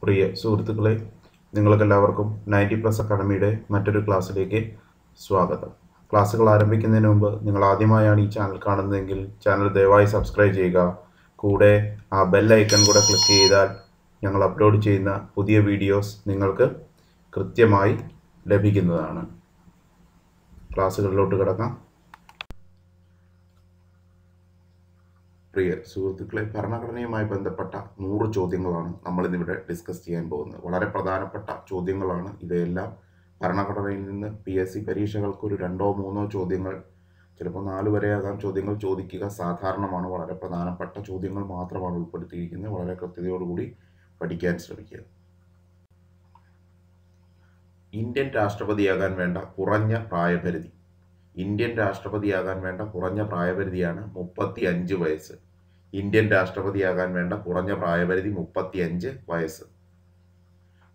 പ്രിയ സുഹൃത്തുക്കളെ, നിങ്ങൾക്കെല്ലാവർക്കും 90+ അക്കാഡമിയുടെ മറ്റൊരു ക്ലാസ്സിലേക്ക് സ്വാഗതം. ക്ലാസ്സുകൾ ആരംഭിക്കുന്നതിന് മുമ്പ് നിങ്ങൾ ആദ്യമായാണ് ഈ ചാനൽ കാണുന്നതെങ്കിൽ ചാനൽ ദയവായി സബ്സ്ക്രൈബ് ചെയ്യുക. കൂടെ ആ ബെൽ ഐക്കൺ കൂടെ ക്ലിക്ക് ചെയ്താൽ ഞങ്ങൾ അപ്ലോഡ് ചെയ്യുന്ന പുതിയ വീഡിയോസ് നിങ്ങൾക്ക് കൃത്യമായി ലഭിക്കുന്നതാണ്. ക്ലാസ്സുകളിലോട്ട് കിടക്കാം. പ്രിയ സുഹൃത്തുക്കളെ, ഭരണഘടനയുമായി ബന്ധപ്പെട്ട 100 ചോദ്യങ്ങളാണ് നമ്മളിന്നിവിടെ ഡിസ്കസ് ചെയ്യാൻ പോകുന്നത്. വളരെ പ്രധാനപ്പെട്ട ചോദ്യങ്ങളാണ് ഇവയെല്ലാം. ഭരണഘടനയിൽ നിന്ന് PSC പരീക്ഷകൾക്ക് ഒരു 2-3 ചോദ്യങ്ങൾ, ചിലപ്പോൾ 4 വരെയാകാം ചോദ്യങ്ങൾ ചോദിക്കുക സാധാരണമാണ്. വളരെ പ്രധാനപ്പെട്ട ചോദ്യങ്ങൾ മാത്രമാണ് ഉൾപ്പെടുത്തിയിരിക്കുന്നത്. വളരെ കൃത്യതയോടുകൂടി പഠിക്കാൻ ശ്രമിക്കുക. ഇന്ത്യൻ രാഷ്ട്രപതിയാകാൻ വേണ്ട കുറഞ്ഞ പ്രായപരിധി. ഇന്ത്യൻ രാഷ്ട്രപതിയാകാൻ വേണ്ട കുറഞ്ഞ പ്രായപരിധിയാണ് 35 വയസ്സ്. ഇന്ത്യൻ രാഷ്ട്രപതിയാകാൻ വേണ്ട കുറഞ്ഞ പ്രായപരിധി 35 വയസ്സ്.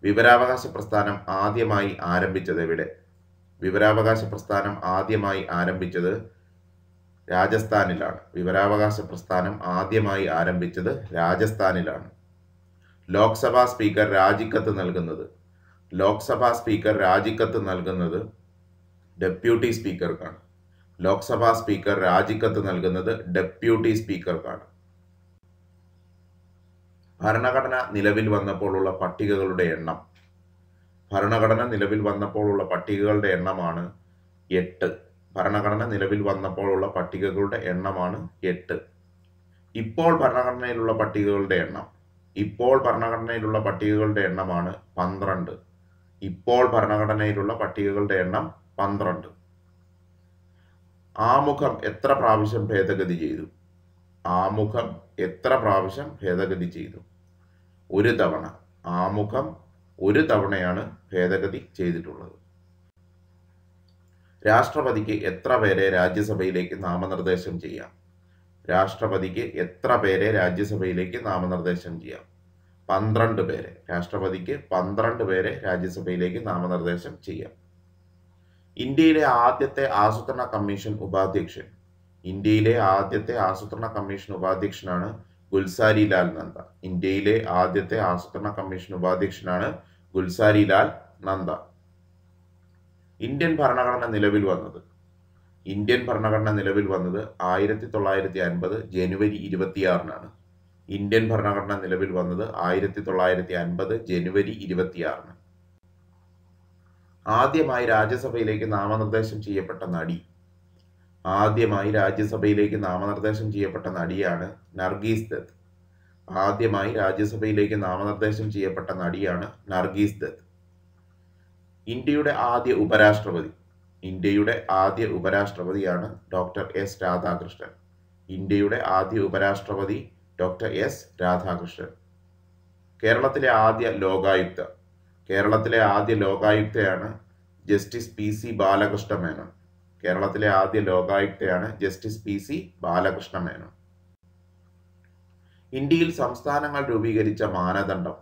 വിവരാവകാശ പ്രസ്ഥാനം ആദ്യമായി ആരംഭിച്ചത് എവിടെ? വിവരാവകാശ പ്രസ്ഥാനം ആദ്യമായി ആരംഭിച്ചത് രാജസ്ഥാനിലാണ്. വിവരാവകാശ പ്രസ്ഥാനം ആദ്യമായി ആരംഭിച്ചത് രാജസ്ഥാനിലാണ്. ലോക്സഭാ സ്പീക്കർ രാജിക്കത്ത് നൽകുന്നത്. ലോക്സഭാ സ്പീക്കർ രാജിക്കത്ത് നൽകുന്നത് ഡെപ്യൂട്ടി സ്പീക്കർക്കാണ്. ലോക്സഭാ സ്പീക്കർ രാജിക്കത്ത് നൽകുന്നത് ഡെപ്യൂട്ടി സ്പീക്കർക്കാണ്. ഭരണഘടന നിലവിൽ വന്നപ്പോഴുള്ള പട്ടികകളുടെ എണ്ണം. ഭരണഘടന നിലവിൽ വന്നപ്പോഴുള്ള പട്ടികകളുടെ എണ്ണമാണ് 8. ഭരണഘടന നിലവിൽ വന്നപ്പോഴുള്ള പട്ടികകളുടെ എണ്ണമാണ് 8. ഇപ്പോൾ ഭരണഘടനയിലുള്ള പട്ടികകളുടെ എണ്ണം. ഇപ്പോൾ ഭരണഘടനയിലുള്ള പട്ടികകളുടെ എണ്ണമാണ് 12. ഇപ്പോൾ ഭരണഘടനയിലുള്ള പട്ടികകളുടെ എണ്ണം 12. ആമുഖം എത്ര പ്രാവശ്യം ഭേദഗതി ചെയ്തു? ആമുഖം എത്ര പ്രാവശ്യം ഭേദഗതി ചെയ്തു? ഒരു തവണ. ആമുഖം ഒരു തവണയാണ് ഭേദഗതി ചെയ്തിട്ടുള്ളത്. രാഷ്ട്രപതിക്ക് എത്ര പേരെ രാജ്യസഭയിലേക്ക് നാമനിർദ്ദേശം ചെയ്യാം? രാഷ്ട്രപതിക്ക് എത്ര പേരെ രാജ്യസഭയിലേക്ക് നാമനിർദ്ദേശം ചെയ്യാം? 12 പേരെ. രാഷ്ട്രപതിക്ക് 12 പേരെ രാജ്യസഭയിലേക്ക് നാമനിർദ്ദേശം ചെയ്യാം. ഇന്ത്യയിലെ ആദ്യത്തെ ആസൂത്രണ കമ്മീഷൻ ഉപാധ്യക്ഷൻ. ഇന്ത്യയിലെ ആദ്യത്തെ ആസൂത്രണ കമ്മീഷൻ ഉപാധ്യക്ഷനാണ് ഗുൽസാരിലാൽ നന്ദ. ഇന്ത്യയിലെ ആദ്യത്തെ ആസൂത്രണ കമ്മീഷൻ ഉപാധ്യക്ഷനാണ് ഗുൽസാരിലാൽ നന്ദ. ഇന്ത്യൻ ഭരണഘടന നിലവിൽ വന്നത്. ഇന്ത്യൻ ഭരണഘടന നിലവിൽ വന്നത് 1950 ജനുവരി 26-നാണ്. ഇന്ത്യൻ ഭരണഘടന നിലവിൽ വന്നത് 1950 ജനുവരി 26-ന്. ആദ്യമായി രാജ്യസഭയിലേക്ക് നാമനിർദ്ദേശം ചെയ്യപ്പെട്ട നടി. ആദ്യമായി രാജ്യസഭയിലേക്ക് നാമനിർദ്ദേശം ചെയ്യപ്പെട്ട നടിയാണ് നർഗീസ് ദത്ത്. ആദ്യമായി രാജ്യസഭയിലേക്ക് നാമനിർദ്ദേശം ചെയ്യപ്പെട്ട നടിയാണ് നർഗീസ് ദത്ത്. ഇന്ത്യയുടെ ആദ്യ ഉപരാഷ്ട്രപതി. ഇന്ത്യയുടെ ആദ്യ ഉപരാഷ്ട്രപതിയാണ് ഡോക്ടർ എസ് രാധാകൃഷ്ണൻ. ഇന്ത്യയുടെ ആദ്യ ഉപരാഷ്ട്രപതി ഡോക്ടർ എസ് രാധാകൃഷ്ണൻ. കേരളത്തിലെ ആദ്യ ലോകായുക്ത. കേരളത്തിലെ ആദ്യ ലോകായുക്തയാണ് ജസ്റ്റിസ് PC ബാലകൃഷ്ണ മേനോൻ. കേരളത്തിലെ ആദ്യ ലോകായുക്തയാണ് ജസ്റ്റിസ് PC ബാലകൃഷ്ണ മേനോൻ. ഇന്ത്യയിൽ സംസ്ഥാനങ്ങൾ രൂപീകരിച്ച മാനദണ്ഡം.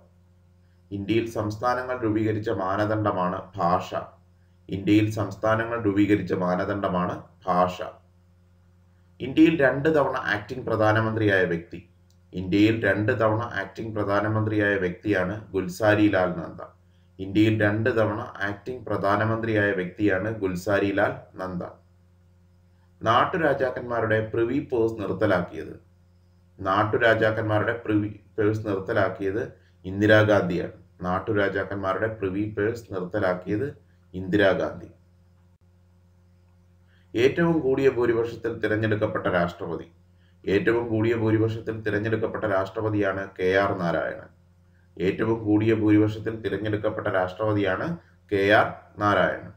ഇന്ത്യയിൽ സംസ്ഥാനങ്ങൾ രൂപീകരിച്ച മാനദണ്ഡമാണ് ഭാഷ. ഇന്ത്യയിൽ സംസ്ഥാനങ്ങൾ രൂപീകരിച്ച മാനദണ്ഡമാണ് ഭാഷ. ഇന്ത്യയിൽ 2 തവണ ആക്ടിംഗ് പ്രധാനമന്ത്രിയായ വ്യക്തി. ഇന്ത്യയിൽ 2 തവണ ആക്ടിംഗ് പ്രധാനമന്ത്രിയായ വ്യക്തിയാണ് ഗുൽസാരിലാൽ നന്ദ. ഇന്ത്യയിൽ 2 തവണ ആക്ടിംഗ് പ്രധാനമന്ത്രിയായ വ്യക്തിയാണ് ഗുൽസാരിലാൽ നന്ദ. നാട്ടുരാജാക്കന്മാരുടെ പ്രിവി പേഴ്സ് നിർത്തലാക്കിയത്. നാട്ടുരാജാക്കന്മാരുടെ പ്രിവി പേഴ്സ് നിർത്തലാക്കിയത് ഇന്ദിരാഗാന്ധിയാണ്. നാട്ടുരാജാക്കന്മാരുടെ പ്രിവി പേഴ്സ് നിർത്തലാക്കിയത് ഇന്ദിരാഗാന്ധി. ഏറ്റവും കൂടിയ ഭൂരിപക്ഷത്തിൽ തിരഞ്ഞെടുക്കപ്പെട്ട രാഷ്ട്രപതി. ഏറ്റവും കൂടിയ ഭൂരിപക്ഷത്തിൽ തിരഞ്ഞെടുക്കപ്പെട്ട രാഷ്ട്രപതിയാണ് KR നാരായണൻ. ഏറ്റവും കൂടിയ ഭൂരിപക്ഷത്തിൽ തിരഞ്ഞെടുക്കപ്പെട്ട രാഷ്ട്രപതിയാണ് KR നാരായണൻ.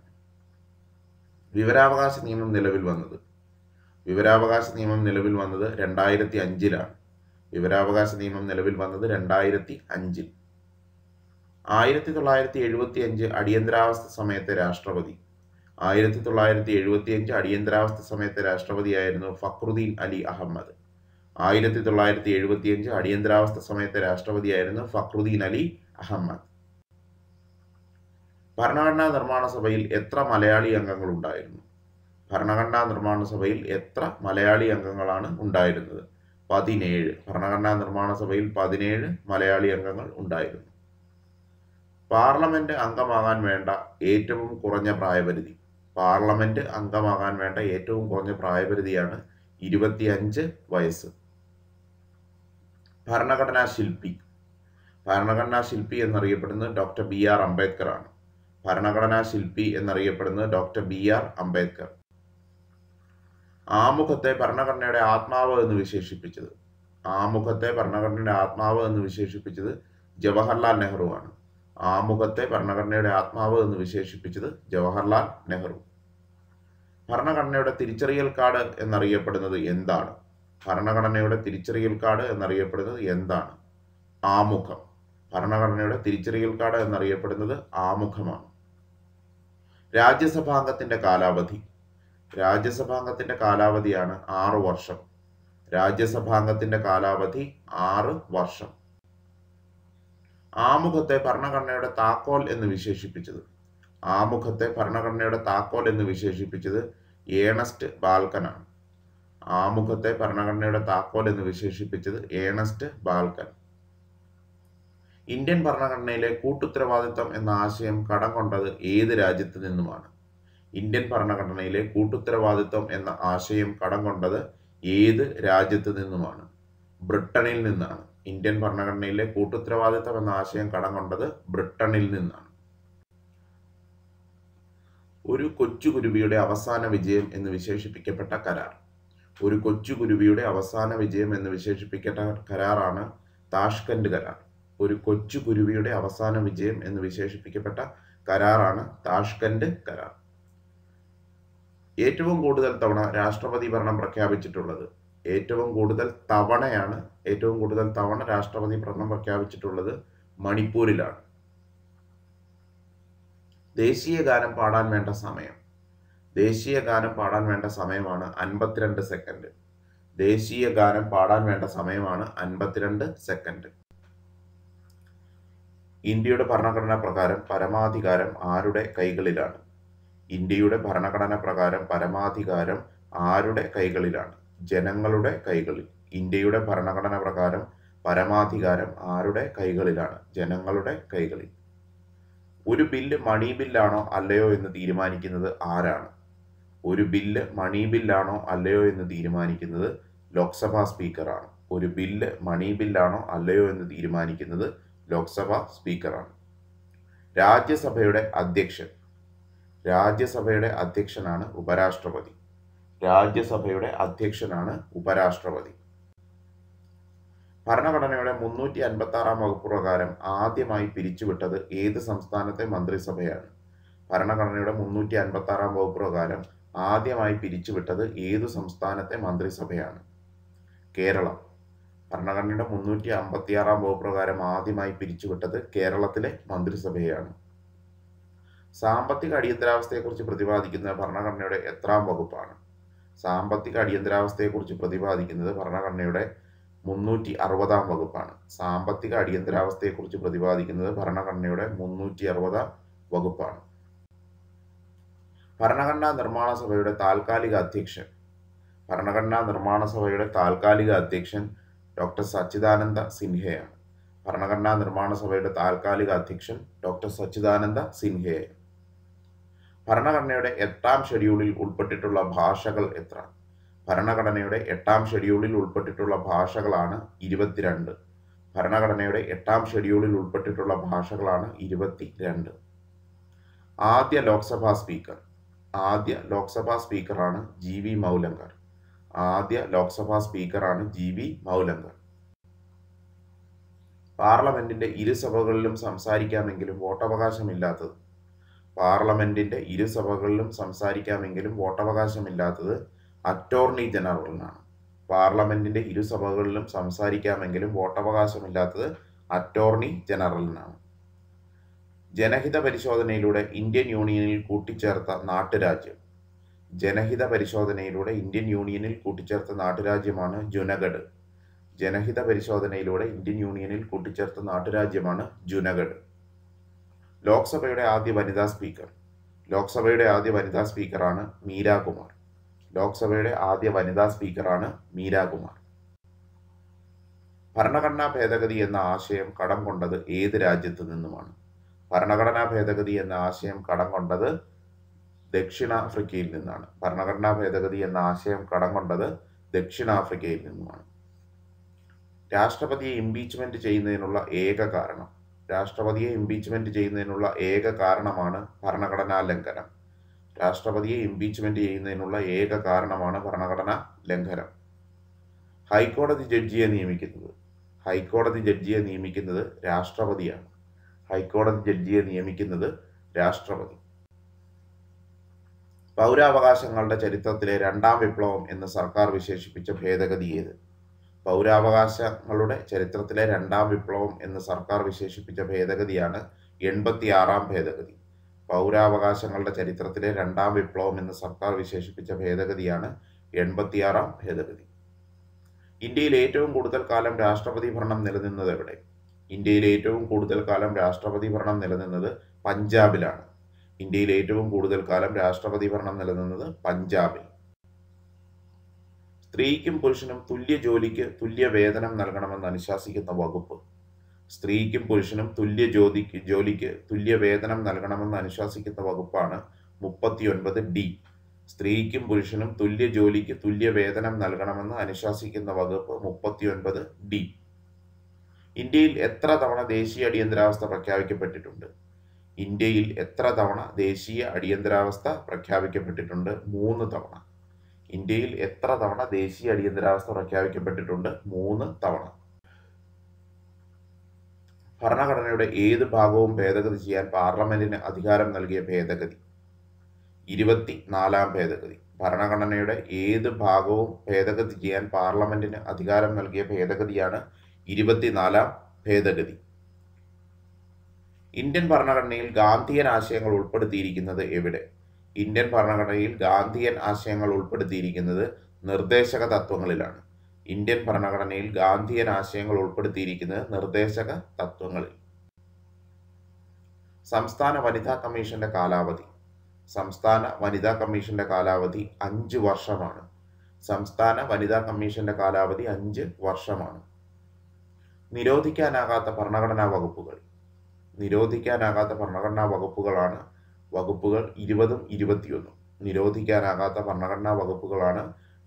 വിവരാവകാശ നിയമം നിലവിൽ വന്നത്. വിവരാവകാശ നിയമം നിലവിൽ വന്നത് 2005-ലാണ്. വിവരാവകാശ നിയമം നിലവിൽ വന്നത് 2005-ൽ. 1975 അടിയന്തരാവസ്ഥ സമയത്തെ രാഷ്ട്രപതി. 1975 അടിയന്തരാവസ്ഥ സമയത്തെ രാഷ്ട്രപതിയായിരുന്നു ഫക്രുദ്ദീൻ അലി അഹമ്മദ്. 1975 അടിയന്തരാവസ്ഥ സമയത്തെ രാഷ്ട്രപതിയായിരുന്നു ഫക്രുദ്ദീൻ അലി അഹമ്മദ്. ഭരണഘടനാ നിർമ്മാണ സഭയിൽ എത്ര മലയാളി അംഗങ്ങൾ ഉണ്ടായിരുന്നു? ഭരണഘടനാ നിർമ്മാണ സഭയിൽ എത്ര മലയാളി അംഗങ്ങളാണ് ഉണ്ടായിരുന്നത്? 17. ഭരണഘടനാ നിർമ്മാണ സഭയിൽ 17 മലയാളി അംഗങ്ങൾ ഉണ്ടായിരുന്നു. പാർലമെന്റ് അംഗമാകാൻ വേണ്ട ഏറ്റവും കുറഞ്ഞ പ്രായപരിധി. പാർലമെന്റ് അംഗമാകാൻ വേണ്ട ഏറ്റവും കുറഞ്ഞ പ്രായപരിധിയാണ് 25 വയസ്സ്. ഭരണഘടനാ ശില്പി. ഭരണഘടനാ ശില്പി എന്നറിയപ്പെടുന്നത് ഡോക്ടർ BR അംബേദ്കർ ആണ്. ഭരണഘടനാ ശില്പി എന്നറിയപ്പെടുന്നത് ഡോക്ടർ BR അംബേദ്കർ. ആമുഖത്തെ ഭരണഘടനയുടെ ആത്മാവ് എന്ന് വിശേഷിപ്പിച്ചത്. ആമുഖത്തെ ഭരണഘടനയുടെ ആത്മാവ് എന്ന് വിശേഷിപ്പിച്ചത് ജവഹർലാൽ നെഹ്റു ആണ്. ആമുഖത്തെ ഭരണഘടനയുടെ ആത്മാവ് എന്ന് വിശേഷിപ്പിച്ചത് ജവഹർലാൽ നെഹ്റു. ഭരണഘടനയുടെ തിരിച്ചറിയൽ കാർഡ് എന്നറിയപ്പെടുന്നത് എന്താണ്? ഭരണഘടനയുടെ തിരിച്ചറിയൽ കാർഡ് എന്നറിയപ്പെടുന്നത് എന്താണ്? ആമുഖം. ഭരണഘടനയുടെ തിരിച്ചറിയൽ കാർഡ് എന്നറിയപ്പെടുന്നത് ആമുഖമാണ്. രാജ്യസഭാംഗത്തിന്റെ കാലാവധി. രാജ്യസഭാംഗത്തിന്റെ കാലാവധിയാണ് 6 വർഷം. രാജ്യസഭാംഗത്തിന്റെ കാലാവധി 6 വർഷം. ആമുഖത്തെ ഭരണഘടനയുടെ താക്കോൽ എന്ന് വിശേഷിപ്പിച്ചത്. ആമുഖത്തെ ഭരണഘടനയുടെ താക്കോൽ എന്ന് വിശേഷിപ്പിച്ചത് ഏണസ്റ്റ് ബാൽക്കനാണ്. ആമുഖത്തെ ഭരണഘടനയുടെ താക്കോൽ എന്ന് വിശേഷിപ്പിച്ചത് ഏണസ്റ്റ് ബാൽക്കൻ. ഇന്ത്യൻ ഭരണഘടനയിലെ കൂട്ടുത്തരവാദിത്തം എന്ന ആശയം കടം കൊണ്ടത് ഏത് രാജ്യത്ത് നിന്നുമാണ്? ഇന്ത്യൻ ഭരണഘടനയിലെ കൂട്ടുത്തരവാദിത്തം എന്ന ആശയം കടം കൊണ്ടത് ഏത് രാജ്യത്ത് നിന്നുമാണ്? ബ്രിട്ടനിൽ നിന്നാണ്. ഇന്ത്യൻ ഭരണഘടനയിലെ കൂട്ടുത്തരവാദിത്തം എന്ന ആശയം കടം കൊണ്ടത് ബ്രിട്ടനിൽ നിന്നാണ്. ഒരു കൊച്ചുകുരുവിയുടെ അവസാന വിജയം എന്ന് വിശേഷിപ്പിക്കപ്പെട്ട കരാർ. ഒരു കൊച്ചുകുരുവിയുടെ അവസാന വിജയം എന്ന് വിശേഷിപ്പിക്കപ്പെട്ട കരാറാണ് താഷ്കന്റ് കരാർ. ഒരു കൊച്ചുകുരുവിയുടെ അവസാന വിജയം എന്ന് വിശേഷിപ്പിക്കപ്പെട്ട കരാറാണ് താഷ്കന്റ് കരാർ. ഏറ്റവും കൂടുതൽ തവണ രാഷ്ട്രപതി ഭരണം പ്രഖ്യാപിച്ചിട്ടുള്ളത്. ഏറ്റവും കൂടുതൽ തവണ രാഷ്ട്രപതി ഭരണം പ്രഖ്യാപിച്ചിട്ടുള്ളത് മണിപ്പൂരിലാണ്. ദേശീയ ഗാനം പാടാൻ വേണ്ട സമയം. ദേശീയ ഗാനം പാടാൻ വേണ്ട സമയമാണ് 52 സെക്കൻഡ്. ദേശീയ ഗാനം പാടാൻ വേണ്ട സമയമാണ് 52 സെക്കൻഡ്. ഇന്ത്യയുടെ ഭരണഘടന പ്രകാരം പരമാധികാരം ആരുടെ കൈകളിലാണ്? ഇന്ത്യയുടെ ഭരണഘടന പ്രകാരം പരമാധികാരം ആരുടെ കൈകളിലാണ്? ജനങ്ങളുടെ കൈകളിൽ. ഇന്ത്യയുടെ ഭരണഘടന പ്രകാരം പരമാധികാരം ആരുടെ കൈകളിലാണ്? ജനങ്ങളുടെ കൈകളിൽ. ഒരു ബില്ല് മണി ബില്ലാണോ അല്ലയോ എന്ന് തീരുമാനിക്കുന്നത് ആരാണ്? ഒരു ബില്ല് മണി ബില്ലാണോ അല്ലയോ എന്ന് തീരുമാനിക്കുന്നത് ലോക്സഭാ സ്പീക്കറാണ്. ഒരു ബില്ല് മണി ബില്ലാണോ അല്ലയോ എന്ന് തീരുമാനിക്കുന്നത് ലോക്സഭാ സ്പീക്കറാണ്. രാജ്യസഭയുടെ അധ്യക്ഷൻ. രാജ്യസഭയുടെ അധ്യക്ഷനാണ് ഉപരാഷ്ട്രപതി. രാജ്യസഭയുടെ അധ്യക്ഷനാണ് ഉപരാഷ്ട്രപതി. ഭരണഘടനയുടെ 356 വകുപ്പ് പ്രകാരം ആദ്യമായി പിരിച്ചുവിട്ടത് ഏത് സംസ്ഥാനത്തെ മന്ത്രിസഭയാണ്? ഭരണഘടനയുടെ 356 വകുപ്പ് പ്രകാരം ആദ്യമായി പിരിച്ചുവിട്ടത് ഏതു സംസ്ഥാനത്തെ മന്ത്രിസഭയാണ്? കേരളം. ഭരണഘടനയുടെ 356 വകുപ്പ് പ്രകാരം ആദ്യമായി പിരിച്ചുവിട്ടത് കേരളത്തിലെ മന്ത്രിസഭയാണ്. സാമ്പത്തിക അടിയന്തരാവസ്ഥയെക്കുറിച്ച് പ്രതിപാദിക്കുന്ന ഭരണഘടനയുടെ എത്രാം വകുപ്പാണ്? സാമ്പത്തിക അടിയന്തരാവസ്ഥയെക്കുറിച്ച് പ്രതിപാദിക്കുന്നത് ഭരണഘടനയുടെ 360 വകുപ്പാണ്. സാമ്പത്തിക അടിയന്തരാവസ്ഥയെക്കുറിച്ച് പ്രതിപാദിക്കുന്നത് ഭരണഘടനയുടെ 360 വകുപ്പാണ്. ഭരണഘടനാ നിർമ്മാണ സഭയുടെ താൽക്കാലിക അധ്യക്ഷൻ. ഭരണഘടനാ നിർമ്മാണ സഭയുടെ താൽക്കാലിക അധ്യക്ഷൻ ഡോക്ടർ സച്ചിദാനന്ദ സിൻഹയാണ്. ഭരണഘടനാ നിർമ്മാണ സഭയുടെ താൽക്കാലിക അധ്യക്ഷൻ ഡോക്ടർ സച്ചിദാനന്ദ സിൻഹയാണ്. ഭരണഘടനയുടെ 8ാം ഷെഡ്യൂളിൽ ഉൾപ്പെട്ടിട്ടുള്ള ഭാഷകൾ എത്ര? ഭരണഘടനയുടെ 8ാം ഷെഡ്യൂളിൽ ഉൾപ്പെട്ടിട്ടുള്ള ഭാഷകളാണ് 22. ഭരണഘടനയുടെ 8ാം ഷെഡ്യൂളിൽ ഉൾപ്പെട്ടിട്ടുള്ള ഭാഷകളാണ് 22. ആദ്യ ലോക്സഭാ സ്പീക്കർ. ആദ്യ ലോക്സഭാ സ്പീക്കറാണ് GV മൗലങ്കർ. ആദ്യ ലോക്സഭാ സ്പീക്കറാണ് GV മൗലങ്കർ. പാർലമെന്റിന്റെ ഇരുസഭകളിലും സംസാരിക്കാമെങ്കിലും വോട്ടവകാശമില്ലാത്തത്. പാർലമെന്റിന്റെ ഇരുസഭകളിലും സംസാരിക്കാമെങ്കിലും വോട്ടവകാശമില്ലാത്തത് അറ്റോർണി ജനറലിനാണ്. പാർലമെന്റിന്റെ ഇരുസഭകളിലും സംസാരിക്കാമെങ്കിലും വോട്ടവകാശമില്ലാത്തത് അറ്റോർണി ജനറലിനാണ്. ജനഹിത പരിശോധനയിലൂടെ ഇന്ത്യൻ യൂണിയനിൽ കൂട്ടിച്ചേർത്ത നാട്ടുരാജ്യം. ജനഹിത പരിശോധനയിലൂടെ ഇന്ത്യൻ യൂണിയനിൽ കൂട്ടിച്ചേർത്ത നാട്ടുരാജ്യമാണ് ജുനഗഡ്. ജനഹിത പരിശോധനയിലൂടെ ഇന്ത്യൻ യൂണിയനിൽ കൂട്ടിച്ചേർത്ത നാട്ടുരാജ്യമാണ് ജുനഗഡ്. ലോക്സഭയുടെ ആദ്യ വനിതാ സ്പീക്കർ. ലോക്സഭയുടെ ആദ്യ വനിതാ സ്പീക്കറാണ് മീര കുമാർ. ലോക്സഭയുടെ ആദ്യ വനിതാ സ്പീക്കറാണ് മീര കുമാർ. ഭരണഘടനാ ഭേദഗതി എന്ന ആശയം കടം കൊണ്ടത് ഏത് രാജ്യത്ത് നിന്നുമാണ്? ഭരണഘടനാ ഭേദഗതി എന്ന ആശയം കടം കൊണ്ടത് ദക്ഷിണാഫ്രിക്കയിൽ നിന്നാണ്. ഭരണഘടനാ ഭേദഗതി എന്ന ആശയം കടം കൊണ്ടത് ദക്ഷിണാഫ്രിക്കയിൽ നിന്നുമാണ്. രാഷ്ട്രപതിയെ ഇംപീച്ച്മെന്റ് ചെയ്യുന്നതിനുള്ള ഏക കാരണം രാഷ്ട്രപതിയെ ഇംപീച്ച്മെന്റ് ചെയ്യുന്നതിനുള്ള ഏക കാരണമാണ് ഭരണഘടനാ ലംഘനം. രാഷ്ട്രപതിയെ ഇംപീച്ച്മെന്റ് ചെയ്യുന്നതിനുള്ള ഏക കാരണമാണ് ഭരണഘടനാ ലംഘനം. ഹൈക്കോടതി ജഡ്ജിയെ നിയമിക്കുന്നത് രാഷ്ട്രപതിയാണ്. ഹൈക്കോടതി ജഡ്ജിയെ നിയമിക്കുന്നത് രാഷ്ട്രപതി. പൗരാവകാശങ്ങളുടെ ചരിത്രത്തിലെ രണ്ടാം വിപ്ലവം എന്ന് സർക്കാർ വിശേഷിപ്പിച്ച ഭേദഗതി ഏത്? പൗരാവകാശങ്ങളുടെ ചരിത്രത്തിലെ രണ്ടാം വിപ്ലവം എന്ന് സർക്കാർ വിശേഷിപ്പിച്ച ഭേദഗതിയാണ് 86-ാം ഭേദഗതി. പൗരാവകാശങ്ങളുടെ ചരിത്രത്തിലെ രണ്ടാം വിപ്ലവം എന്ന് സർക്കാർ വിശേഷിപ്പിച്ച ഭേദഗതിയാണ് 86-ാം ഭേദഗതി. ഇന്ത്യയിൽ ഏറ്റവും കൂടുതൽ കാലം രാഷ്ട്രപതി ഭരണം നിലനിന്നത് എവിടെ? ഇന്ത്യയിൽ ഏറ്റവും കൂടുതൽ കാലം രാഷ്ട്രപതി ഭരണം നിലനിന്നത് പഞ്ചാബിലാണ്. ഇന്ത്യയിൽ ഏറ്റവും കൂടുതൽ കാലം രാഷ്ട്രപതി ഭരണം നിലനിന്നത് പഞ്ചാബിൽ. സ്ത്രീക്കും പുരുഷനും തുല്യ ജോലിക്ക് തുല്യ വേതനം നൽകണമെന്ന് അനുശാസിക്കുന്ന വകുപ്പ്? സ്ത്രീക്കും പുരുഷനും തുല്യ ജോലിക്ക് തുല്യ വേതനം നൽകണമെന്ന് അനുശാസിക്കുന്ന വകുപ്പാണ് 39D. സ്ത്രീക്കും പുരുഷനും തുല്യ ജോലിക്ക് തുല്യ വേതനം നൽകണമെന്ന് അനുശാസിക്കുന്ന വകുപ്പ് 39D. ഇന്ത്യയിൽ എത്ര തവണ ദേശീയ അടിയന്തരാവസ്ഥ പ്രഖ്യാപിക്കപ്പെട്ടിട്ടുണ്ട്? ഇന്ത്യയിൽ എത്ര തവണ ദേശീയ അടിയന്തരാവസ്ഥ പ്രഖ്യാപിക്കപ്പെട്ടിട്ടുണ്ട്? 3 തവണ. ഇന്ത്യയിൽ എത്ര തവണ ദേശീയ അടിയന്തരാവസ്ഥ പ്രഖ്യാപിക്കപ്പെട്ടിട്ടുണ്ട്? 3 തവണ. ഭരണഘടനയുടെ ഏത് ഭാഗവും ഭേദഗതി ചെയ്യാൻ പാർലമെന്റിന് അധികാരം നൽകിയ ഭേദഗതി? 24-ാം ഭേദഗതി. ഭരണഘടനയുടെ ഏത് ഭാഗവും ഭേദഗതി ചെയ്യാൻ പാർലമെന്റിന് അധികാരം നൽകിയ ഭേദഗതിയാണ് 24-ാം ഭേദഗതി. ഇന്ത്യൻ ഭരണഘടനയിൽ ഗാന്ധിയൻ ആശയങ്ങൾ ഉൾപ്പെടുത്തിയിരിക്കുന്നത് എവിടെ? ഇന്ത്യൻ ഭരണഘടനയിൽ ഗാന്ധിയൻ ആശയങ്ങൾ ഉൾപ്പെടുത്തിയിരിക്കുന്നത് നിർദ്ദേശക തത്വങ്ങളിലാണ്. ഇന്ത്യൻ ഭരണഘടനയിൽ ഗാന്ധിയൻ ആശയങ്ങൾ ഉൾപ്പെടുത്തിയിരിക്കുന്നത് നിർദ്ദേശക തത്വങ്ങളിൽ. സംസ്ഥാന വനിതാ കമ്മീഷന്റെ കാലാവധി? സംസ്ഥാന വനിതാ കമ്മീഷന്റെ കാലാവധി 5 വർഷമാണ്. സംസ്ഥാന വനിതാ കമ്മീഷന്റെ കാലാവധി 5 വർഷമാണ്. നിരോധിക്കാനാകാത്ത ഭരണഘടനാ വകുപ്പുകൾ? നിരോധിക്കാനാകാത്ത ഭരണഘടനാ വകുപ്പുകളാണ് വകുപ്പുകൾ 20ഉം 21ഉം. നിരോധിക്കാനാകാത്ത ഭരണഘടനാ വകുപ്പുകളാണ്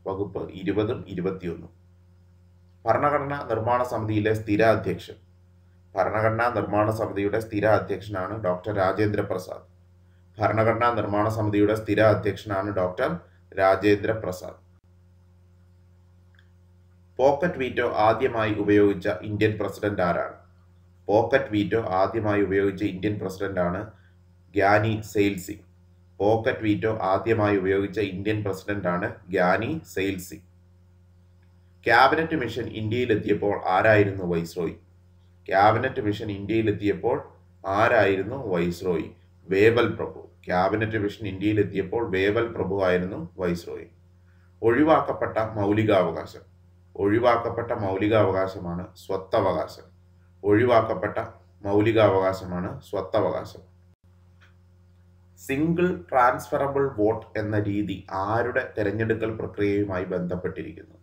വകുപ്പ് 20ഉം 21ഉം. ഭരണഘടനാ നിർമ്മാണ സമിതിയിലെ സ്ഥിര അധ്യക്ഷൻ? ഭരണഘടനാ നിർമ്മാണ സമിതിയുടെ സ്ഥിര അധ്യക്ഷനാണ് ഡോക്ടർ രാജേന്ദ്ര പ്രസാദ്. ഭരണഘടനാ നിർമ്മാണ സമിതിയുടെ സ്ഥിര അധ്യക്ഷനാണ് doctor Rajendra Prasad. Pocket veto ആദ്യമായി ഉപയോഗിച്ച ഇന്ത്യൻ പ്രസിഡന്റ് ആരാണ്? പോക്കറ്റ് വീറ്റോ ആദ്യമായി ഉപയോഗിച്ച ഇന്ത്യൻ പ്രസിഡന്റാണ് ഗ്യാനി സെയിൽ സിംഗ്. പോക്കറ്റ് വീറ്റോ ആദ്യമായി ഉപയോഗിച്ച ഇന്ത്യൻ പ്രസിഡന്റാണ് ഗ്യാനി സെയിൽ സിംഗ്. ക്യാബിനറ്റ് മിഷൻ ഇന്ത്യയിലെത്തിയപ്പോൾ ആരായിരുന്നു വൈസ്രോയി? ക്യാബിനറ്റ് മിഷൻ ഇന്ത്യയിലെത്തിയപ്പോൾ ആരായിരുന്നു വൈസ്രോയി? വേവൽ പ്രഭു. ക്യാബിനറ്റ് മിഷൻ ഇന്ത്യയിലെത്തിയപ്പോൾ വേവൽ പ്രഭു ആയിരുന്നു വൈസ്രോയി. ഒഴിവാക്കപ്പെട്ട മൗലികാവകാശം? ഒഴിവാക്കപ്പെട്ട മൗലികാവകാശമാണ് സ്വത്തവകാശം. ഒഴിവാക്കപ്പെട്ട മൗലികാവകാശമാണ് സ്വത്തവകാശം. സിംഗിൾ ട്രാൻസ്ഫറബിൾ വോട്ട് എന്ന രീതി ആരുടെ തെരഞ്ഞെടുക്കൽ പ്രക്രിയയുമായി ബന്ധപ്പെട്ടിരിക്കുന്നു?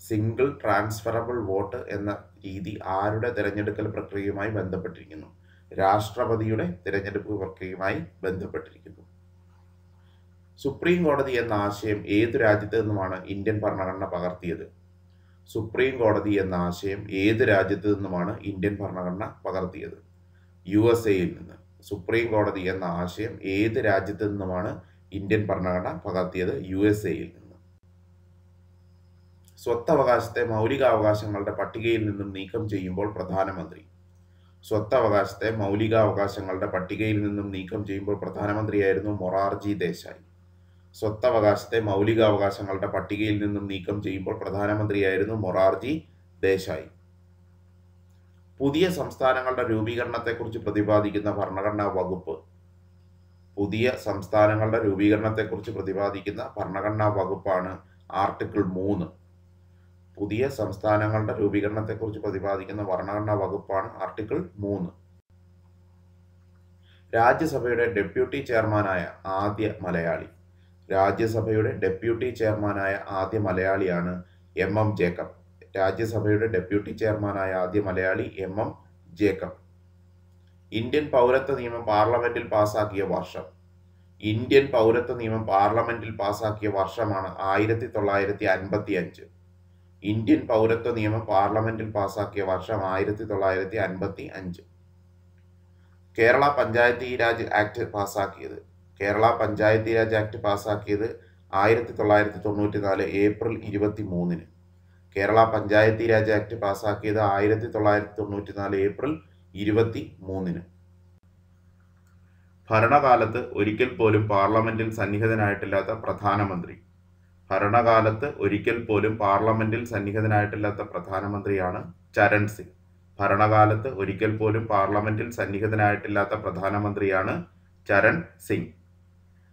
സിംഗിൾ ട്രാൻസ്ഫറബിൾ വോട്ട് എന്ന രീതി ആരുടെ തെരഞ്ഞെടുക്കൽ പ്രക്രിയയുമായി ബന്ധപ്പെട്ടിരിക്കുന്നു? രാഷ്ട്രപതിയുടെ തിരഞ്ഞെടുപ്പ് പ്രക്രിയയുമായി ബന്ധപ്പെട്ടിരിക്കുന്നു. സുപ്രീം കോടതി എന്ന ആശയം ഏതു രാജ്യത്ത് നിന്നുമാണ് ഇന്ത്യൻ ഭരണഘടന പകർത്തിയത്? സുപ്രീം കോടതി എന്ന ആശയം ഏത് രാജ്യത്ത് നിന്നുമാണ് ഇന്ത്യൻ ഭരണഘടന പകർത്തിയത്? USA-യിൽ നിന്ന്. സുപ്രീം കോടതി എന്ന ആശയം ഏത് രാജ്യത്ത് നിന്നുമാണ് ഇന്ത്യൻ ഭരണഘടന പകർത്തിയത്? USA-യിൽ നിന്ന്. സ്വത്തവകാശത്തെ മൗലികാവകാശങ്ങളുടെ പട്ടികയിൽ നിന്നും നീക്കം ചെയ്യുമ്പോൾ പ്രധാനമന്ത്രി? സ്വത്തവകാശത്തെ മൗലികാവകാശങ്ങളുടെ പട്ടികയിൽ നിന്നും നീക്കം ചെയ്യുമ്പോൾ പ്രധാനമന്ത്രിയായിരുന്നു മൊറാർജി ദേശായി. സ്വത്തവകാശത്തെ മൗലികാവകാശങ്ങളുടെ പട്ടികയിൽ നിന്നും നീക്കം ചെയ്യുമ്പോൾ പ്രധാനമന്ത്രിയായിരുന്നു മൊറാർജി ദേശായി. പുതിയ സംസ്ഥാനങ്ങളുടെ രൂപീകരണത്തെക്കുറിച്ച് പ്രതിപാദിക്കുന്ന ഭരണഘടനാ വകുപ്പ്? പുതിയ സംസ്ഥാനങ്ങളുടെ രൂപീകരണത്തെക്കുറിച്ച് പ്രതിപാദിക്കുന്ന ഭരണഘടനാ വകുപ്പാണ് ആർട്ടിക്കിൾ 3. പുതിയ സംസ്ഥാനങ്ങളുടെ രൂപീകരണത്തെക്കുറിച്ച് പ്രതിപാദിക്കുന്ന ഭരണഘടനാ വകുപ്പാണ് ആർട്ടിക്കിൾ 3. രാജ്യസഭയുടെ ഡെപ്യൂട്ടി ചെയർമാനായ ആദ്യ മലയാളി? രാജ്യസഭയുടെ ഡെപ്യൂട്ടി ചെയർമാനായ ആദ്യ മലയാളിയാണ് MM ജേക്കബ്. രാജ്യസഭയുടെ ഡെപ്യൂട്ടി ചെയർമാനായ ആദ്യ മലയാളി MM ജേക്കബ്. ഇന്ത്യൻ പൗരത്വ നിയമം പാർലമെന്റിൽ പാസാക്കിയ വർഷം. ഇന്ത്യൻ പൗരത്വ നിയമം പാർലമെന്റിൽ പാസാക്കിയ വർഷമാണ് 1955. ഇന്ത്യൻ പൗരത്വ നിയമം പാർലമെന്റിൽ പാസാക്കിയ വർഷം 1955. കേരള പഞ്ചായത്തി രാജ് ആക്ട് പാസാക്കിയത്. കേരള പഞ്ചായത്തി രാജ് ആക്ട് പാസാക്കിയത് 1994 ഏപ്രിൽ 23. കേരള പഞ്ചായത്തി രാജ് ആക്ട് പാസാക്കിയത് 1994 ഏപ്രിൽ 23. ഭരണകാലത്ത് ഒരിക്കൽ പോലും പാർലമെന്റിൽ സന്നിഹിതനായിട്ടില്ലാത്ത പ്രധാനമന്ത്രി. ഭരണകാലത്ത് ഒരിക്കൽ പോലും പാർലമെന്റിൽ സന്നിഹിതനായിട്ടില്ലാത്ത പ്രധാനമന്ത്രിയാണ് ചരൺ സിംഗ്. ഭരണകാലത്ത് ഒരിക്കൽ പോലും പാർലമെന്റിൽ സന്നിഹിതനായിട്ടില്ലാത്ത പ്രധാനമന്ത്രിയാണ് ചരൺ സിംഗ്.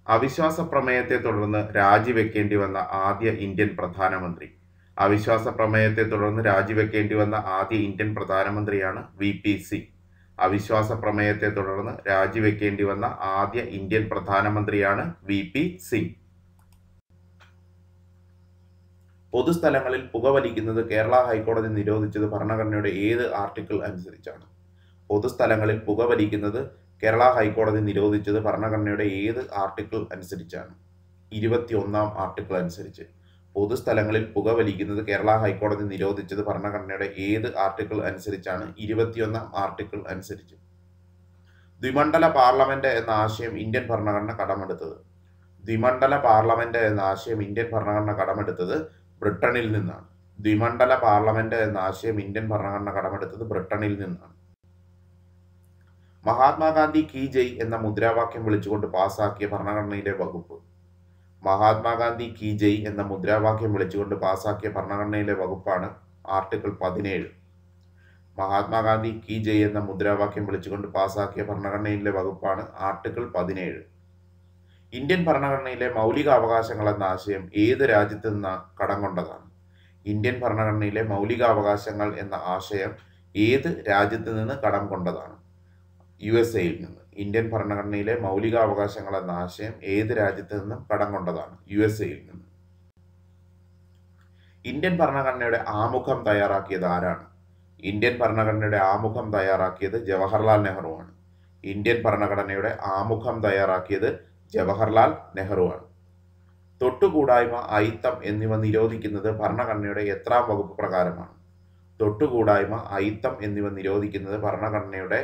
അവിശ്വാസ പ്രമേയത്തെ തുടർന്ന് രാജിവെക്കേണ്ടി വന്ന ആദ്യ ഇന്ത്യൻ പ്രധാനമന്ത്രി. അവിശ്വാസ പ്രമേയത്തെ തുടർന്ന് രാജിവെക്കേണ്ടി വന്ന ആദ്യ ഇന്ത്യൻ പ്രധാനമന്ത്രിയാണ് VP സിംഗ്. അവിശ്വാസ പ്രമേയത്തെ തുടർന്ന് രാജിവെക്കേണ്ടി വന്ന ആദ്യ ഇന്ത്യൻ പ്രധാനമന്ത്രിയാണ് VP സിംഗ്. പൊതുസ്ഥലങ്ങളിൽ പുകവലിക്കുന്നത് കേരള ഹൈക്കോടതി നിരോധിച്ചത് ഭരണഘടനയുടെ ഏത് ആർട്ടിക്കിൾ അനുസരിച്ചാണ്? പൊതുസ്ഥലങ്ങളിൽ പുകവലിക്കുന്നത് കേരള ഹൈക്കോടതി നിരോധിച്ചത് ഭരണഘടനയുടെ ഏത് ആർട്ടിക്കിൾ അനുസരിച്ചാണ്? 21-ാം ആർട്ടിക്കിൾ അനുസരിച്ച്. പൊതുസ്ഥലങ്ങളിൽ പുകവലിക്കുന്നത് കേരള ഹൈക്കോടതി നിരോധിച്ചത് ഭരണഘടനയുടെ ഏത് ആർട്ടിക്കിൾ അനുസരിച്ചാണ്? 21-ാം ആർട്ടിക്കിൾ അനുസരിച്ച്. ദ്വിമണ്ഡല പാർലമെന്റ് എന്ന ആശയം ഇന്ത്യൻ ഭരണഘടന കടമെടുത്തത്. ദ്വിമണ്ഡല പാർലമെന്റ് എന്ന ആശയം ഇന്ത്യൻ ഭരണഘടന കടമെടുത്തത് ബ്രിട്ടനിൽ നിന്നാണ്. ദ്വിമണ്ഡല പാർലമെന്റ് എന്ന ആശയം ഇന്ത്യൻ ഭരണഘടന കടമെടുത്തത് ബ്രിട്ടനിൽ നിന്നാണ്. മഹാത്മാഗാന്ധി കി ജയ് എന്ന മുദ്രാവാക്യം വിളിച്ചുകൊണ്ട് പാസാക്കിയ ഭരണഘടനയിലെ വകുപ്പ്. മഹാത്മാഗാന്ധി കി ജയ് എന്ന മുദ്രാവാക്യം വിളിച്ചുകൊണ്ട് പാസാക്കിയ ഭരണഘടനയിലെ വകുപ്പാണ് ആർട്ടിക്കിൾ 17. മഹാത്മാഗാന്ധി കി ജയ് എന്ന മുദ്രാവാക്യം വിളിച്ചുകൊണ്ട് പാസാക്കിയ ഭരണഘടനയിലെ വകുപ്പാണ് ആർട്ടിക്കിൾ 17. ഇന്ത്യൻ ഭരണഘടനയിലെ മൗലിക അവകാശങ്ങൾ എന്ന ആശയം ഏത് രാജ്യത്ത് നിന്ന് കടം കൊണ്ടതാണ്? ഇന്ത്യൻ ഭരണഘടനയിലെ മൗലിക അവകാശങ്ങൾ എന്ന ആശയം ഏത് രാജ്യത്ത് നിന്ന് കടം കൊണ്ടതാണ്? USA-യിൽ നിന്ന്. ഇന്ത്യൻ ഭരണഘടനയിലെ മൗലിക അവകാശങ്ങൾ എന്ന ആശയം ഏത് രാജ്യത്ത് നിന്നും കടം കൊണ്ടതാണ്? USA-യിൽ നിന്ന്. ഇന്ത്യൻ ഭരണഘടനയുടെ ആമുഖം തയ്യാറാക്കിയത് ആരാണ്? ഇന്ത്യൻ ഭരണഘടനയുടെ ആമുഖം തയ്യാറാക്കിയത് ജവഹർലാൽ നെഹ്റുവാണ്. ഇന്ത്യൻ ഭരണഘടനയുടെ ആമുഖം തയ്യാറാക്കിയത് ജവഹർലാൽ നെഹ്റുവാണ്. തൊട്ടുകൂടായ്മ, അയിത്തം എന്നിവ നിരോധിക്കുന്നത് ഭരണഘടനയുടെ എത്രാം വകുപ്പ് പ്രകാരമാണ്? തൊട്ടുകൂടായ്മ, അയിത്തം എന്നിവ നിരോധിക്കുന്നത് ഭരണഘടനയുടെ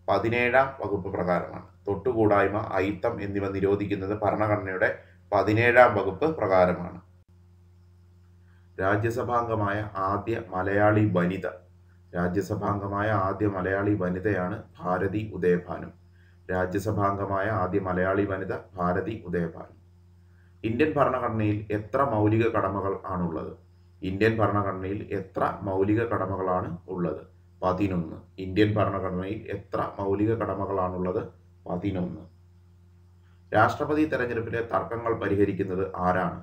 17-ാം വകുപ്പ് പ്രകാരമാണ്. തൊട്ടുകൂടായ്മ, അയിത്തം എന്നിവ നിരോധിക്കുന്നത് ഭരണഘടനയുടെ 17-ാം വകുപ്പ് പ്രകാരമാണ്. രാജ്യസഭാംഗമായ ആദ്യ മലയാളി വനിത. രാജ്യസഭാംഗമായ ആദ്യ മലയാളി വനിതയാണ് ഭാരതി ഉദയഭാനു. രാജ്യസഭാംഗമായ ആദ്യ മലയാളി വനിത ഭാരതി ഉദയഭാനു. ഇന്ത്യൻ ഭരണഘടനയിൽ എത്ര മൗലിക കടമകൾ ആണുള്ളത്? ഇന്ത്യൻ ഭരണഘടനയിൽ എത്ര മൗലിക കടമകളാണ് ഉള്ളത്? 11. ഇന്ത്യൻ ഭരണഘടനയിൽ എത്ര മൗലിക കടമകളാണുള്ളത്? 11. രാഷ്ട്രപതി തെരഞ്ഞെടുപ്പിലെ തർക്കങ്ങൾ പരിഹരിക്കുന്നത് ആരാണ്?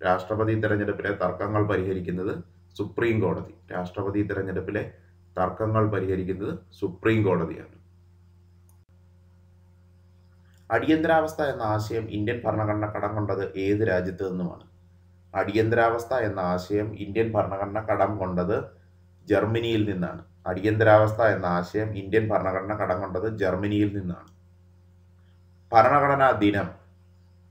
രാഷ്ട്രപതി തെരഞ്ഞെടുപ്പിലെ തർക്കങ്ങൾ പരിഹരിക്കുന്നത് സുപ്രീം കോടതി. രാഷ്ട്രപതി തെരഞ്ഞെടുപ്പിലെ തർക്കങ്ങൾ പരിഹരിക്കുന്നത് സുപ്രീം കോടതിയാണ്. അടിയന്തരാവസ്ഥ എന്ന ആശയം ഇന്ത്യൻ ഭരണഘടന കടം കൊണ്ടത് ഏത് രാജ്യത്ത് നിന്നുമാണ്? അടിയന്തരാവസ്ഥ എന്ന ആശയം ഇന്ത്യൻ ഭരണഘടന കടം കൊണ്ടത് ജർമ്മനിയിൽ നിന്നാണ്. അടിയന്തരാവസ്ഥ എന്ന ആശയം ഇന്ത്യൻ ഭരണഘടന കടം കൊണ്ടത് ജർമ്മനിയിൽ നിന്നാണ്. ഭരണഘടനാ ദിനം.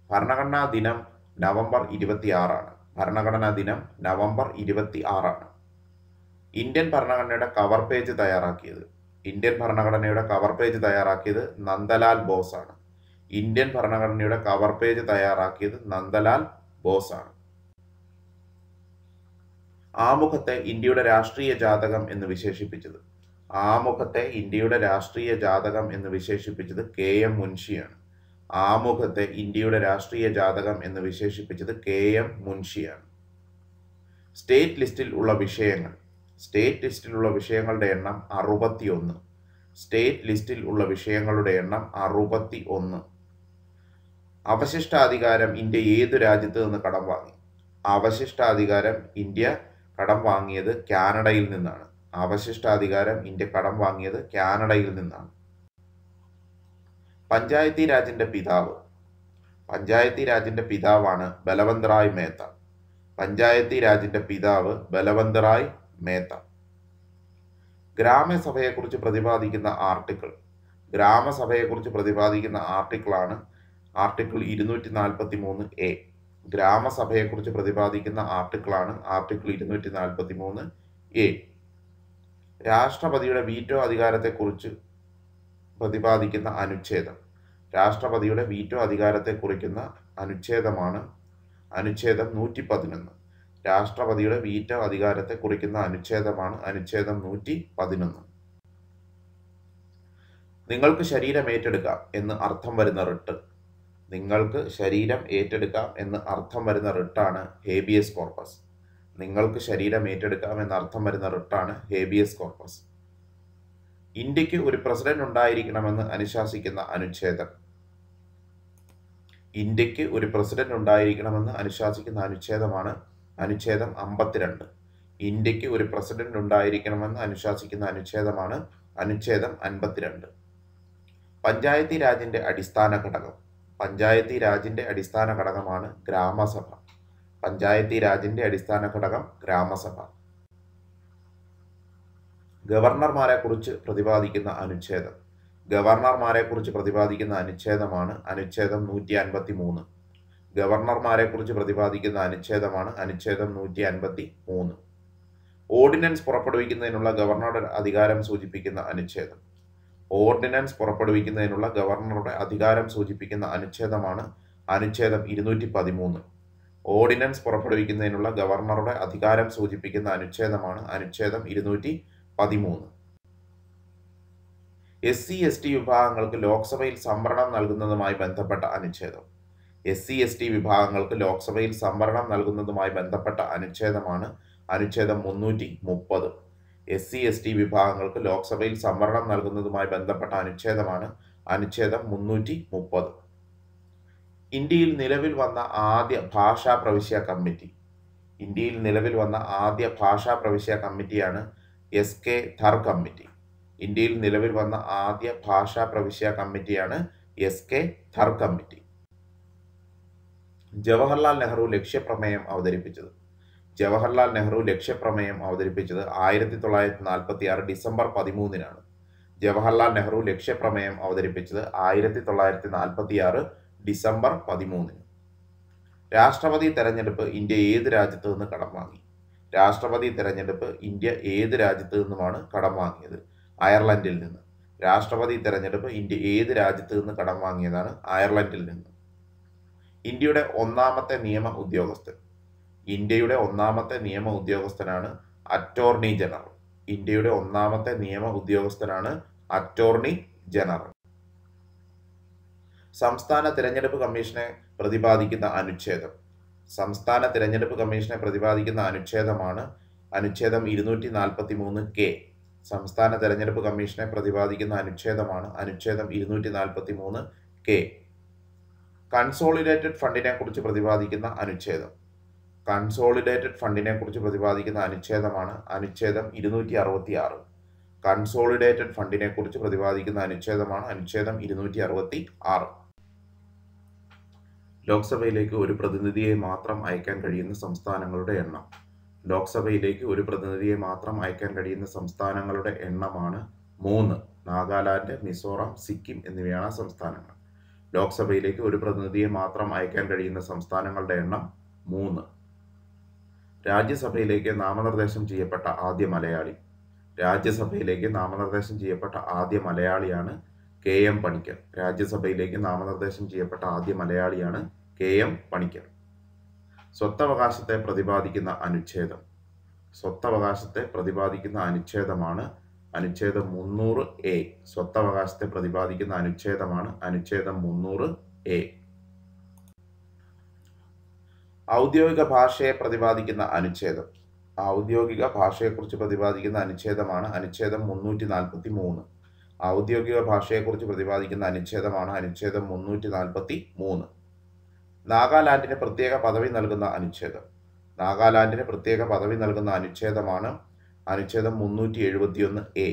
ഭരണഘടനാ ദിനം നവംബർ 26 ഭരണഘടനാ ദിനം നവംബർ 26. ഇന്ത്യൻ ഭരണഘടനയുടെ കവർ പേജ് തയ്യാറാക്കിയത്. ഇന്ത്യൻ ഭരണഘടനയുടെ കവർ പേജ് തയ്യാറാക്കിയത് നന്ദലാൽ ബോസ് ആണ്. ഇന്ത്യൻ ഭരണഘടനയുടെ കവർ പേജ് തയ്യാറാക്കിയത് നന്ദലാൽ ബോസ് ആണ്. ആമുഖത്തെ ഇന്ത്യയുടെ രാഷ്ട്രീയ ജാതകം എന്ന് വിശേഷിപ്പിച്ചത്. ആമുഖത്തെ ഇന്ത്യയുടെ രാഷ്ട്രീയ ജാതകം എന്ന് വിശേഷിപ്പിച്ചത് KM മുൻഷിയാണ്. ആമുഖത്തെ ഇന്ത്യയുടെ രാഷ്ട്രീയ ജാതകം എന്ന് വിശേഷിപ്പിച്ചത് KM മുൻഷിയാണ്. സ്റ്റേറ്റ് ലിസ്റ്റിൽ ഉള്ള വിഷയങ്ങൾ. സ്റ്റേറ്റ് ലിസ്റ്റിൽ ഉള്ള വിഷയങ്ങളുടെ എണ്ണം 61. സ്റ്റേറ്റ് ലിസ്റ്റിൽ ഉള്ള വിഷയങ്ങളുടെ എണ്ണം 61. അവശിഷ്ടാധികാരം ഇന്ത്യ ഏതു രാജ്യത്ത് നിന്ന് കടം വാങ്ങി? അവശിഷ്ടാധികാരം ഇന്ത്യ കടം വാങ്ങിയത് കാനഡയിൽ നിന്നാണ്. അവശിഷ്ടാധികാരം ഇന്ത്യ കടം വാങ്ങിയത് കാനഡയിൽ നിന്നാണ്. പഞ്ചായത്തി രാജിന്റെ പിതാവ്. പഞ്ചായത്തി രാജിന്റെ പിതാവാണ് ബലവന്ത് റായ് മേത്ത. പഞ്ചായത്തി രാജിന്റെ പിതാവ് ബലവന്ത് റായ് മേത്ത. ഗ്രാമസഭയെക്കുറിച്ച് പ്രതിപാദിക്കുന്ന ആർട്ടിക്കിൾ. ഗ്രാമസഭയെക്കുറിച്ച് പ്രതിപാദിക്കുന്ന ആർട്ടിക്കിളാണ് ആർട്ടിക്കിൾ 243A. ഗ്രാമസഭയെക്കുറിച്ച് പ്രതിപാദിക്കുന്ന ആർട്ടിക്കിളാണ് ആർട്ടിക്കിൾ 243A. രാഷ്ട്രപതിയുടെ വീറ്റോ അധികാരത്തെക്കുറിച്ച് പ്രതിപാദിക്കുന്ന അനുച്ഛേദം. രാഷ്ട്രപതിയുടെ വീറ്റോ അധികാരത്തെ കുറിക്കുന്ന അനുച്ഛേദമാണ് അനുച്ഛേദം 111. രാഷ്ട്രപതിയുടെ വീറ്റോ അധികാരത്തെ കുറിക്കുന്ന അനുച്ഛേദമാണ് അനുച്ഛേദം 111. നിങ്ങൾക്ക് ശരീരം ഏറ്റെടുക്കാം എന്ന് അർത്ഥം വരുന്ന റിട്ട്. നിങ്ങൾക്ക് ശരീരം ഏറ്റെടുക്കാം എന്ന് അർത്ഥം വരുന്ന റിട്ടാണ് ഹേബിയസ് കോർപ്പസ്. നിങ്ങൾക്ക് ശരീരം ഏറ്റെടുക്കാം എന്ന് അർത്ഥം വരുന്ന റിട്ടാണ് ഹേബിയസ് കോർപ്പസ്. ഇന്ത്യക്ക് ഒരു പ്രസിഡന്റ് ഉണ്ടായിരിക്കണമെന്ന് അനുശാസിക്കുന്ന അനുച്ഛേദം. ഇന്ത്യക്ക് ഒരു പ്രസിഡന്റ് ഉണ്ടായിരിക്കണമെന്ന് അനുശാസിക്കുന്ന അനുച്ഛേദമാണ് അനുച്ഛേദം 52. ഇന്ത്യക്ക് ഒരു പ്രസിഡന്റ് ഉണ്ടായിരിക്കണമെന്ന് അനുശാസിക്കുന്ന അനുച്ഛേദമാണ് അനുച്ഛേദം 52. പഞ്ചായത്തി രാജിന്റെ അടിസ്ഥാന ഘടകം. പഞ്ചായത്തി രാജിന്റെ അടിസ്ഥാന ഘടകമാണ് ഗ്രാമസഭ. പഞ്ചായത്തി രാജിന്റെ അടിസ്ഥാന ഘടകം ഗ്രാമസഭ. ഗവർണർമാരെ കുറിച്ച് പ്രതിപാദിക്കുന്ന അനുച്ഛേദം. ഗവർണർമാരെ കുറിച്ച് പ്രതിപാദിക്കുന്ന അനുച്ഛേദമാണ് അനുച്ഛേദം 153. ഗവർണർമാരെ കുറിച്ച് പ്രതിപാദിക്കുന്ന അനുച്ഛേദമാണ് അനുച്ഛേദം 153. ഓർഡിനൻസ് പുറപ്പെടുവിക്കുന്നതിനുള്ള ഗവർണറുടെ അധികാരം സൂചിപ്പിക്കുന്ന അനുച്ഛേദം. ഓർഡിനൻസ് പുറപ്പെടുവിക്കുന്നതിനുള്ള ഗവർണറുടെ അധികാരം സൂചിപ്പിക്കുന്ന അനുച്ഛേദമാണ് അനുച്ഛേദം 213. ഓർഡിനൻസ് പുറപ്പെടുവിക്കുന്നതിനുള്ള ഗവർണറുടെ അധികാരം സൂചിപ്പിക്കുന്ന അനുച്ഛേദമാണ് അനുച്ഛേദം 213. SC/ST വിഭാഗങ്ങൾക്ക് ലോക്സഭയിൽ സംവരണം നൽകുന്നതുമായി ബന്ധപ്പെട്ട അനുച്ഛേദം. SC/ST വിഭാഗങ്ങൾക്ക് ലോക്സഭയിൽ സംവരണം നൽകുന്നതുമായി ബന്ധപ്പെട്ട അനുച്ഛേദമാണ് അനുച്ഛേദം 330. SC/ST വിഭാഗങ്ങൾക്ക് ലോക്സഭയിൽ സംവരണം നൽകുന്നതുമായി ബന്ധപ്പെട്ട അനുച്ഛേദമാണ് അനുച്ഛേദം 330. ഇന്ത്യയിൽ നിലവിൽ വന്ന ആദ്യ ഭാഷാ പ്രവിശ്യ കമ്മിറ്റി. ഇന്ത്യയിൽ നിലവിൽ വന്ന ആദ്യ ഭാഷാ പ്രവിശ്യ കമ്മിറ്റിയാണ് SK ധർ കമ്മിറ്റി. ഇന്ത്യയിൽ നിലവിൽ വന്ന ആദ്യ ഭാഷാ പ്രവിശ്യ കമ്മിറ്റിയാണ് SK ധർ കമ്മിറ്റി. ജവഹർലാൽ നെഹ്റു ലക്ഷ്യപ്രമേയം അവതരിപ്പിച്ചത്. ജവഹർലാൽ നെഹ്റു ലക്ഷ്യപ്രമേയം അവതരിപ്പിച്ചത് 1946 ഡിസംബർ 13-നാണ്. ജവഹർലാൽ നെഹ്റു ലക്ഷ്യപ്രമേയം അവതരിപ്പിച്ചത് 1946 ഡിസംബർ 13-ന്. രാഷ്ട്രപതി തെരഞ്ഞെടുപ്പ് ഇന്ത്യ ഏത് രാജ്യത്തു നിന്ന് കടം വാങ്ങി? രാഷ്ട്രപതി തെരഞ്ഞെടുപ്പ് ഇന്ത്യ ഏത് രാജ്യത്തു നിന്നുമാണ് കടം വാങ്ങിയത്? അയർലൻഡിൽ നിന്ന്. രാഷ്ട്രപതി തെരഞ്ഞെടുപ്പ് ഇന്ത്യ ഏത് രാജ്യത്തു നിന്ന് കടം വാങ്ങിയതാണ്? അയർലൻഡിൽ നിന്ന്. ഇന്ത്യയുടെ ഒന്നാമത്തെ നിയമ ഉദ്യോഗസ്ഥൻ. ഇന്ത്യയുടെ ഒന്നാമത്തെ നിയമ ഉദ്യോഗസ്ഥനാണ് അറ്റോർണി ജനറൽ. ഇന്ത്യയുടെ ഒന്നാമത്തെ നിയമ ഉദ്യോഗസ്ഥനാണ് അറ്റോർണി ജനറൽ. സംസ്ഥാന തിരഞ്ഞെടുപ്പ് കമ്മീഷനെ പ്രതിപാദിക്കുന്ന അനുച്ഛേദം. സംസ്ഥാന തിരഞ്ഞെടുപ്പ് കമ്മീഷനെ പ്രതിപാദിക്കുന്ന അനുച്ഛേദമാണ് അനുച്ഛേദം 243K. സംസ്ഥാന തിരഞ്ഞെടുപ്പ് കമ്മീഷനെ പ്രതിപാദിക്കുന്ന അനുച്ഛേദമാണ് അനുച്ഛേദം 243K. കൺസോളിഡേറ്റഡ് ഫണ്ടിനെ കുറിച്ച് പ്രതിപാദിക്കുന്ന അനുച്ഛേദം. കൺസോളിഡേറ്റഡ് ഫണ്ടിനെ കുറിച്ച് പ്രതിപാദിക്കുന്ന അനുച്ഛേദമാണ് അനുച്ഛേദം 266. കൺസോളിഡേറ്റഡ് ഫണ്ടിനെ കുറിച്ച് പ്രതിപാദിക്കുന്ന അനുച്ഛേദമാണ് അനുച്ഛേദം 266. ലോക്സഭയിലേക്ക് ഒരു പ്രതിനിധിയെ മാത്രം അയക്കാൻ കഴിയുന്ന സംസ്ഥാനങ്ങളുടെ എണ്ണം. ലോക്സഭയിലേക്ക് ഒരു പ്രതിനിധിയെ മാത്രം അയക്കാൻ കഴിയുന്ന സംസ്ഥാനങ്ങളുടെ എണ്ണമാണ് 3. നാഗാലാൻഡ്, മിസോറാം, സിക്കിം എന്നിവയാണ് സംസ്ഥാനങ്ങൾ. ലോക്സഭയിലേക്ക് ഒരു പ്രതിനിധിയെ മാത്രം അയക്കാൻ കഴിയുന്ന സംസ്ഥാനങ്ങളുടെ എണ്ണം 3. രാജ്യസഭയിലേക്ക് നാമനിർദ്ദേശം ചെയ്യപ്പെട്ട ആദ്യ മലയാളി. രാജ്യസഭയിലേക്ക് നാമനിർദ്ദേശം ചെയ്യപ്പെട്ട ആദ്യ മലയാളിയാണ് KM പണിക്കർ. രാജ്യസഭയിലേക്ക് നാമനിർദ്ദേശം ചെയ്യപ്പെട്ട ആദ്യ മലയാളിയാണ് KM പണിക്കർ. സ്വത്തവകാശത്തെ പ്രതിപാദിക്കുന്ന അനുച്ഛേദം. സ്വത്തവകാശത്തെ പ്രതിപാദിക്കുന്ന അനുച്ഛേദമാണ് അനുച്ഛേദം 300A. സ്വത്തവകാശത്തെ പ്രതിപാദിക്കുന്ന അനുച്ഛേദമാണ് അനുച്ഛേദം 300A. ഔദ്യോഗിക ഭാഷയെ പ്രതിപാദിക്കുന്ന അനുച്ഛേദം. ഔദ്യോഗിക ഭാഷയെക്കുറിച്ച് പ്രതിപാദിക്കുന്ന അനുച്ഛേദമാണ് അനുച്ഛേദം 343. ഔദ്യോഗിക ഭാഷയെക്കുറിച്ച് പ്രതിപാദിക്കുന്ന അനുച്ഛേദമാണ് അനുച്ഛേദം 343. നാഗാലാൻഡിന് പ്രത്യേക പദവി നൽകുന്ന അനുച്ഛേദം. നാഗാലാൻഡിന് പ്രത്യേക പദവി നൽകുന്ന അനുച്ഛേദമാണ് അനുച്ഛേദം 371A.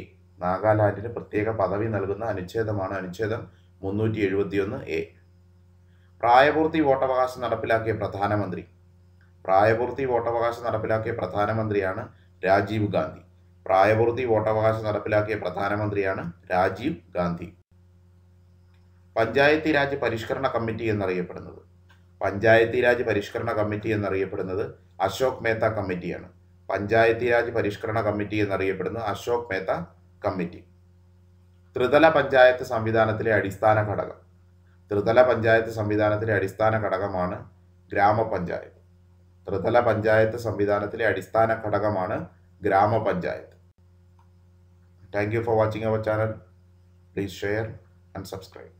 നാഗാലാൻഡിന് പ്രത്യേക പദവി നൽകുന്ന അനുച്ഛേദമാണ് അനുച്ഛേദം 371A. പ്രായപൂർത്തി വോട്ടവകാശം നടപ്പിലാക്കിയ പ്രധാനമന്ത്രി. പ്രായപൂർത്തി വോട്ടവകാശം നടപ്പിലാക്കിയ പ്രധാനമന്ത്രിയാണ് രാജീവ് ഗാന്ധി. പ്രായപൂർത്തി വോട്ടവകാശം നടപ്പിലാക്കിയ പ്രധാനമന്ത്രിയാണ് രാജീവ് ഗാന്ധി. പഞ്ചായത്തി രാജ് പരിഷ്കരണ കമ്മിറ്റി എന്നറിയപ്പെടുന്നത്? പഞ്ചായത്തി രാജ് പരിഷ്കരണ കമ്മിറ്റി എന്നറിയപ്പെടുന്നത് അശോക് മേത്ത കമ്മിറ്റിയാണ്. പഞ്ചായത്തി രാജ് പരിഷ്കരണ കമ്മിറ്റി എന്നറിയപ്പെടുന്നത് അശോക് മേത്ത കമ്മിറ്റി. ത്രിതല പഞ്ചായത്ത് സംവിധാനത്തിലെ അടിസ്ഥാന ഘടകം? ത്രിതല പഞ്ചായത്ത് സംവിധാനത്തിലെ അടിസ്ഥാന ഘടകമാണ് ഗ്രാമപഞ്ചായത്ത്. ത്രിതല പഞ്ചായത്ത് സംവിധാനത്തിലെ അടിസ്ഥാന ഘടകമാണ് ഗ്രാമപഞ്ചായത്ത്. Thank you for watching our channel. Please share and subscribe.